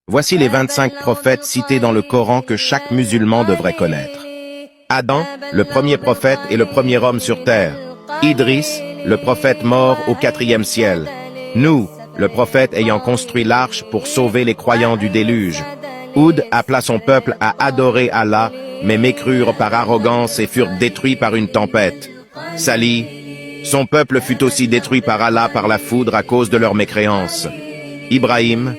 Voici les 25 prophètes cités dans le Coran que chaque musulman devrait connaître. Adam, le premier prophète et le premier homme sur terre. Idris, le prophète mort au 4e ciel. Nous, le prophète ayant construit l'arche pour sauver les croyants du déluge. Houd appela son peuple à adorer Allah, mais mécrurent par arrogance et furent détruits par une tempête. Salih, son peuple fut aussi détruit par Allah par la foudre à cause de leur mécréance. Ibrahim,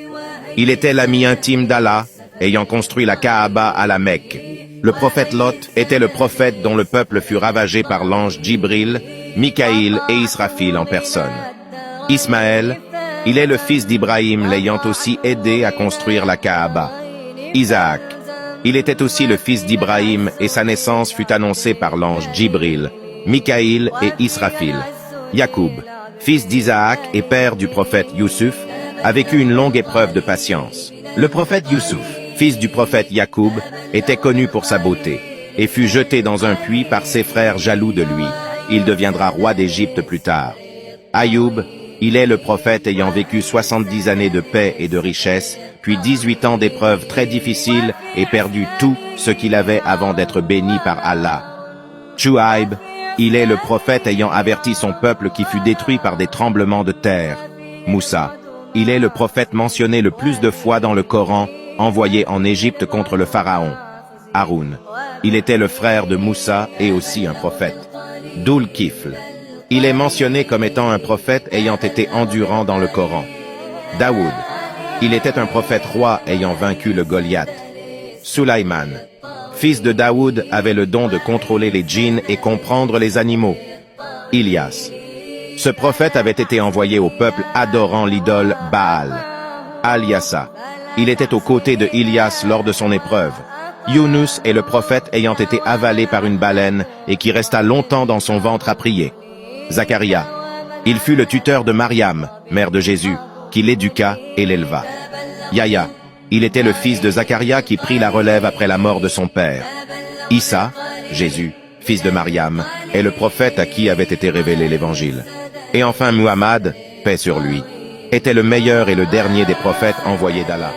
il était l'ami intime d'Allah, ayant construit la Kaaba à la Mecque. Le prophète Lot était le prophète dont le peuple fut ravagé par l'ange Djibril, Mikaïl et Israfil en personne. Ismaël, il est le fils d'Ibrahim l'ayant aussi aidé à construire la Kaaba. Isaac, il était aussi le fils d'Ibrahim et sa naissance fut annoncée par l'ange Djibril, Mikaïl et Israfil. Yacoub, fils d'Isaac et père du prophète Youssouf, a vécu une longue épreuve de patience. Le prophète Youssouf, fils du prophète Yacoub, était connu pour sa beauté, et fut jeté dans un puits par ses frères jaloux de lui. Il deviendra roi d'Égypte plus tard. Ayoub, il est le prophète ayant vécu 70 années de paix et de richesse, puis 18 ans d'épreuves très difficiles et perdu tout ce qu'il avait avant d'être béni par Allah. Chouaïb, il est le prophète ayant averti son peuple qui fut détruit par des tremblements de terre. Moussa, il est le prophète mentionné le plus de fois dans le Coran, envoyé en Égypte contre le pharaon. Haroun, il était le frère de Moussa et aussi un prophète. Dhul-Kifl, il est mentionné comme étant un prophète ayant été endurant dans le Coran. Daoud, il était un prophète roi ayant vaincu le Goliath. Sulaiman, fils de Daoud, avait le don de contrôler les djinns et comprendre les animaux. Ilias, ce prophète avait été envoyé au peuple adorant l'idole Baal. Al-Yassa, il était aux côtés de Ilias lors de son épreuve. Younous est le prophète ayant été avalé par une baleine et qui resta longtemps dans son ventre à prier. Zacharia, il fut le tuteur de Mariam, mère de Jésus, qui l'éduqua et l'éleva. Yahya, il était le fils de Zacharia qui prit la relève après la mort de son père. Issa, Jésus, fils de Mariam, est le prophète à qui avait été révélé l'Évangile. Et enfin Muhammad, paix sur lui, était le meilleur et le dernier des prophètes envoyés d'Allah.